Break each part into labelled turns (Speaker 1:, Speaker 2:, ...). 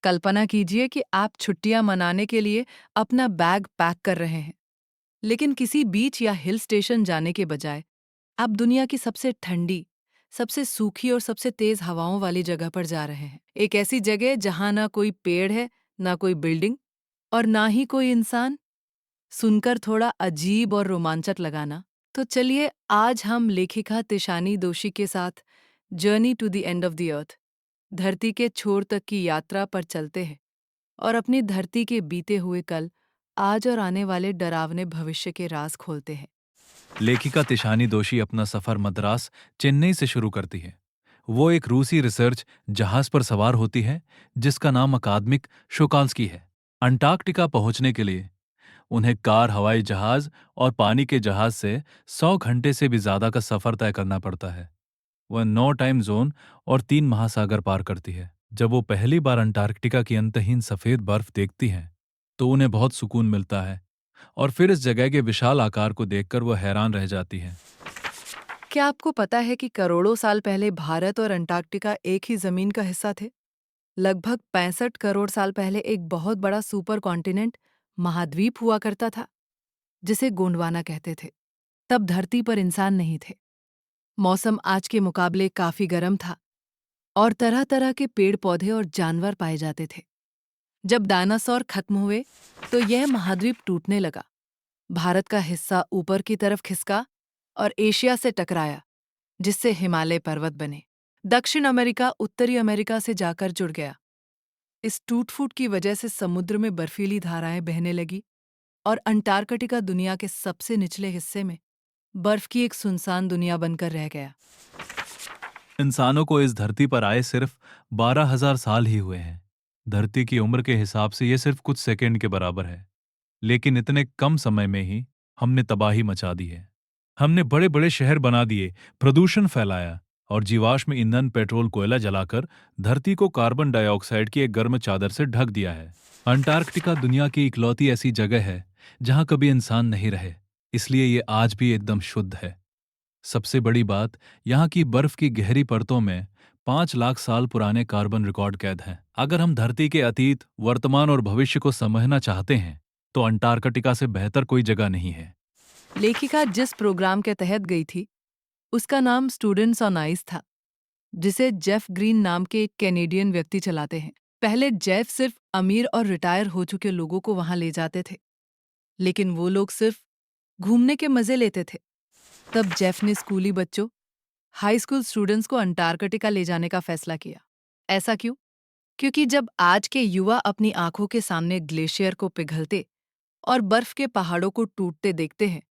Speaker 1: कल्पना कीजिए कि आप छुट्टियां मनाने के लिए अपना बैग पैक कर रहे हैं, लेकिन किसी बीच या हिल स्टेशन जाने के बजाय आप दुनिया की सबसे ठंडी, सबसे सूखी और सबसे तेज हवाओं वाली जगह पर जा रहे हैं। एक ऐसी जगह जहां ना कोई पेड़ है, ना कोई बिल्डिंग और ना ही कोई इंसान। सुनकर थोड़ा अजीब और रोमांचक लगाना, तो चलिए आज हम लेखिका तिशानी दोषी के साथ journey to the end of the earth, धरती के छोर तक की यात्रा पर चलते हैं और अपनी धरती के बीते हुए कल, आज और आने वाले डरावने भविष्य के राज खोलते हैं।
Speaker 2: लेखिका तिशानी दोषी अपना सफर मद्रास, चेन्नई से शुरू करती है। वो एक रूसी रिसर्च जहाज पर सवार होती है जिसका नाम अकादमिक शोकाल्स्की है। अंटार्कटिका पहुंचने के लिए उन्हें कार, हवाई जहाज और पानी के जहाज से 100 घंटे से भी ज्यादा का सफर तय करना पड़ता है। वह 9 टाइम जोन और 3 महासागर पार करती है। जब वो पहली बार अंटार्कटिका की अंतहीन सफेद बर्फ देखती हैं, तो उन्हें बहुत सुकून मिलता है और फिर इस जगह के विशाल आकार को देखकर वो हैरान रह जाती हैं।
Speaker 1: क्या आपको पता है कि करोड़ों साल पहले भारत और अंटार्कटिका एक ही जमीन का हिस्सा थे? लगभग 65 करोड़ साल पहले एक बहुत बड़ा सुपर कॉन्टिनेंट, महाद्वीप हुआ करता था, जिसे गोंडवाना कहते थे। तब धरती पर इंसान नहीं थे। मौसम आज के मुकाबले काफी गर्म था और तरह तरह के पेड़ पौधे और जानवर पाए जाते थे। जब डायनासोर खत्म हुए तो यह महाद्वीप टूटने लगा। भारत का हिस्सा ऊपर की तरफ खिसका और एशिया से टकराया, जिससे हिमालय पर्वत बने। दक्षिण अमेरिका उत्तरी अमेरिका से जाकर जुड़ गया। इस टूट फूट की वजह से समुद्र में बर्फीली धाराएं बहने लगी और अंटार्कटिका दुनिया के सबसे निचले हिस्से में बर्फ की एक सुनसान दुनिया बनकर रह गया।
Speaker 2: इंसानों को इस धरती पर आए सिर्फ 12,000 साल ही हुए हैं। धरती की उम्र के हिसाब से ये सिर्फ कुछ सेकंड के बराबर है, लेकिन इतने कम समय में ही हमने तबाही मचा दी है। हमने बड़े बड़े शहर बना दिए, प्रदूषण फैलाया और जीवाश्म ईंधन, पेट्रोल, कोयला जलाकर धरती को कार्बन डाइऑक्साइड की एक गर्म चादर से ढक दिया है। अंटार्कटिका दुनिया की इकलौती ऐसी जगह है जहां कभी इंसान नहीं रहे, इसलिए ये आज भी एकदम शुद्ध है। सबसे बड़ी बात, यहाँ की बर्फ की गहरी परतों में 5 लाख साल पुराने कार्बन रिकॉर्ड कैद हैं। अगर हम धरती के अतीत, वर्तमान और भविष्य को समझना चाहते हैं, तो अंटार्कटिका से बेहतर कोई जगह नहीं है।
Speaker 1: लेखिका जिस प्रोग्राम के तहत गई थी, उसका नाम स्टूडेंट्स ऑन आइस था, जिसे जेफ ग्रीन नाम के एक कैनेडियन व्यक्ति चलाते हैं। पहले जेफ सिर्फ अमीर और रिटायर हो चुके लोगों को वहां ले जाते थे, लेकिन वो लोग सिर्फ घूमने के मजे लेते थे। तब जेफ ने स्कूली बच्चों, हाई स्कूल स्टूडेंट्स को अंटार्कटिका ले जाने का फैसला किया। ऐसा क्यों? क्योंकि जब आज के युवा अपनी आंखों के सामने ग्लेशियर को पिघलते और बर्फ के पहाड़ों को टूटते देखते हैं,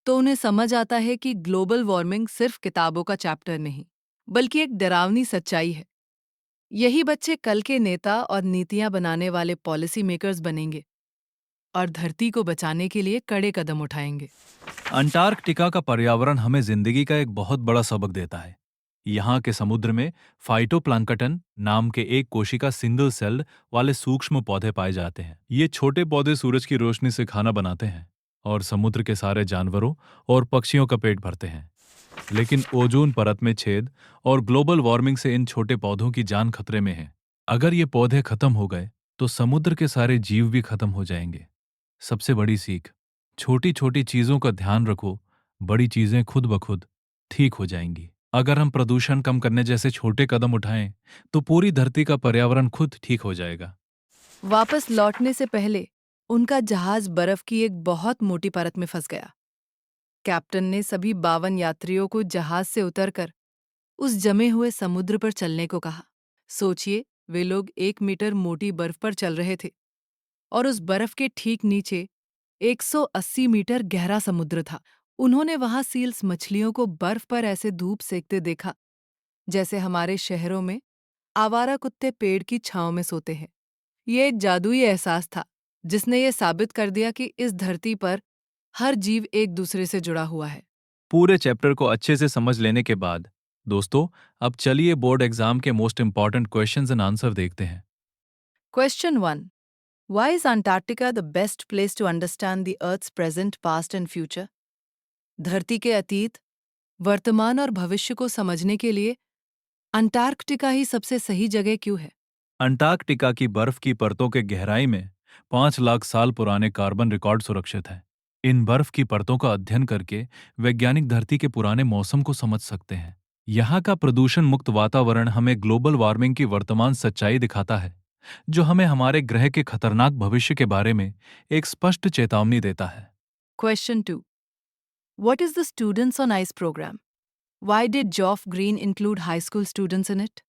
Speaker 1: तो उन्हें समझ आता है कि ग्लोबल वार्मिंग सिर्फ किताबों का चैप्टर नहीं, बल्कि एक डरावनी सच्चाई है। यही बच्चे कल के नेता और नीतियां बनाने वाले पॉलिसी मेकर्स बनेंगे और धरती को बचाने के लिए कड़े कदम उठाएंगे।
Speaker 2: अंटार्कटिका का पर्यावरण हमें जिंदगी का एक बहुत बड़ा सबक देता है। यहाँ के समुद्र में फाइटोप्लैंक्टन नाम के एक कोशिका सिंगल सेल्ड वाले सूक्ष्म पौधे पाए जाते हैं। ये छोटे पौधे सूरज की रोशनी से खाना बनाते हैं और समुद्र के सारे जानवरों और पक्षियों का पेट भरते हैं। लेकिन ओजोन परत में छेद और ग्लोबल वार्मिंग से इन छोटे पौधों की जान खतरे में है। अगर ये पौधे खत्म हो गए तो समुद्र के सारे जीव भी खत्म हो जाएंगे। सबसे बड़ी सीख, छोटी छोटी चीजों का ध्यान रखो, बड़ी चीजें खुद ब खुद ठीक हो जाएंगी। अगर हम प्रदूषण कम करने जैसे छोटे कदम उठाएं तो पूरी धरती का पर्यावरण खुद ठीक हो जाएगा।
Speaker 1: वापस लौटने से पहले उनका जहाज बर्फ की एक बहुत मोटी परत में फंस गया। कैप्टन ने सभी 52 यात्रियों को जहाज से उतरकर उस जमे हुए समुद्र पर चलने को कहा। सोचिए, वे लोग 1 मीटर मोटी बर्फ पर चल रहे थे और उस बर्फ के ठीक नीचे 180 मीटर गहरा समुद्र था। उन्होंने वहां सील्स मछलियों को बर्फ पर ऐसे धूप सेकते देखा, जैसे हमारे शहरों में आवारा कुत्ते पेड़ की छांव में सोते हैं। ये एक जादुई एहसास था, जिसने ये साबित कर दिया कि इस धरती पर हर जीव एक दूसरे से जुड़ा हुआ है।
Speaker 2: पूरे चैप्टर को अच्छे से समझ लेने के बाद दोस्तों, अब चलिए बोर्ड एग्जाम के most important questions and answer देखते हैं।
Speaker 1: Question 1. Why is Antarctica the best place to understand the Earth's present, past and future? धरती के अतीत, वर्तमान और भविष्य को समझने के लिए अंटार्कटिका ही सबसे सही जगह क्यों है?
Speaker 2: अंटार्कटिका की बर्फ की परतों के गहराई में 5 लाख साल पुराने कार्बन रिकॉर्ड सुरक्षित हैं। इन बर्फ की परतों का अध्ययन करके वैज्ञानिक धरती के पुराने मौसम को समझ सकते हैं। यहाँ का प्रदूषण मुक्त वातावरण हमें ग्लोबल वार्मिंग की वर्तमान सच्चाई दिखाता है, जो हमें हमारे ग्रह के खतरनाक भविष्य के बारे में एक स्पष्ट चेतावनी देता है।
Speaker 1: Question 2. What is the Students on Ice program? Why did Geoff Green include high school students in it?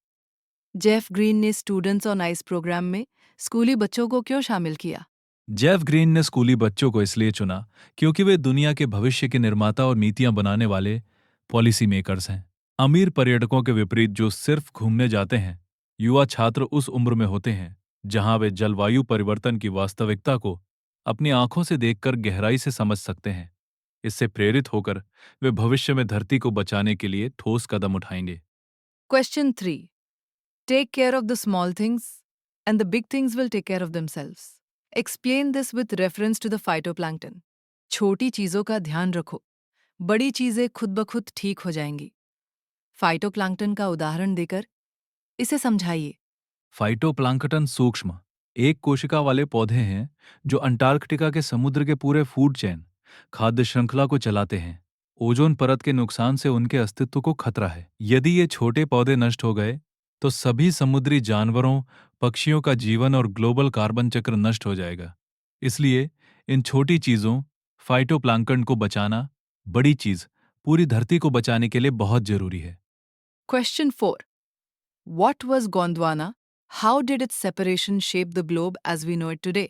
Speaker 1: Jeff green ने स्टूडेंट्स ऑन आइस प्रोग्राम में स्कूली बच्चों को क्यों शामिल किया?
Speaker 2: जेफ ग्रीन ने स्कूली बच्चों को इसलिए चुना क्योंकि वे दुनिया के भविष्य के निर्माता और नीतियां बनाने वाले पॉलिसी मेकर्स हैं। अमीर पर्यटकों के विपरीत जो सिर्फ घूमने जाते हैं, युवा छात्र उस उम्र में होते हैं जहां वे जलवायु परिवर्तन की वास्तविकता को अपनी आंखों से देखकर गहराई से समझ सकते हैं। इससे प्रेरित होकर वे भविष्य में धरती को बचाने के लिए ठोस कदम उठाएंगे।
Speaker 1: Question 3. Take care of the small things and the big things will take care of themselves. Explain this with reference to the phytoplankton. छोटी चीजों का ध्यान रखो, बड़ी चीजें खुद ब खुद ठीक हो जाएंगी। फाइटोप्लैंक्टन का उदाहरण देकर इसे समझाइए।
Speaker 2: फाइटोप्लैंक्टन सूक्ष्म एक कोशिका वाले पौधे हैं जो अंटार्कटिका के समुद्र के पूरे फूड चेन खाद्य श्रृंखला को चलाते हैं। ओजोन परत के नुकसान से उनके अस्तित्व को खतरा है। यदि ये छोटे पौधे नष्ट हो गए तो सभी समुद्री जानवरों, पक्षियों का जीवन और ग्लोबल कार्बन चक्र नष्ट हो जाएगा। इसलिए इन छोटी चीजों फाइटोप्लैंक्टन को बचाना बड़ी चीज पूरी धरती को बचाने के लिए बहुत जरूरी है।
Speaker 1: Question 4. What was Gondwana? How did its separation shape the globe as we know it today?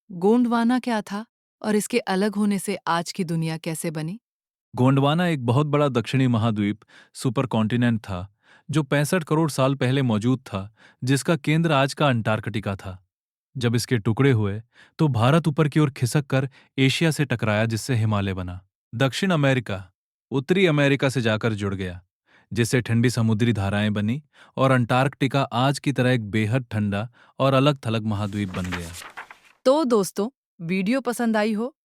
Speaker 1: Gondwana क्या था और इसके अलग होने से आज की दुनिया कैसे बनी?
Speaker 2: गोंडवाना एक बहुत बड़ा दक्षिणी महाद्वीप सुपर कॉन्टिनेंट था जो 65 करोड़ साल पहले मौजूद था, जिसका केंद्र आज का अंटार्कटिका था। जब इसके टुकड़े हुए तो भारत ऊपर की ओर खिसक कर एशिया से टकराया, जिससे हिमालय बना। दक्षिण अमेरिका उत्तरी अमेरिका से जाकर जुड़ गया, जिससे ठंडी समुद्री धाराएं बनी और अंटार्कटिका आज की तरह एक बेहद ठंडा और अलग थलग महाद्वीप बन गया।
Speaker 1: तो दोस्तों, वीडियो पसंद आई हो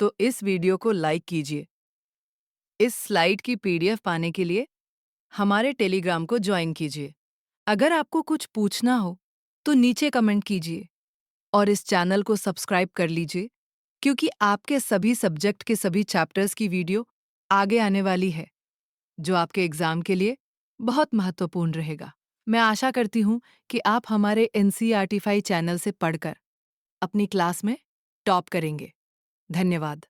Speaker 1: तो इस वीडियो को लाइक कीजिए। इस स्लाइड की पीडीएफ पाने के लिए हमारे टेलीग्राम को ज्वाइन कीजिए। अगर आपको कुछ पूछना हो तो नीचे कमेंट कीजिए और इस चैनल को सब्सक्राइब कर लीजिए, क्योंकि आपके सभी सब्जेक्ट के सभी चैप्टर्स की वीडियो आगे आने वाली है, जो आपके एग्जाम के लिए बहुत महत्वपूर्ण रहेगा। मैं आशा करती हूँ कि आप हमारे NCERT 5 चैनल से पढ़कर अपनी क्लास में टॉप करेंगे। धन्यवाद।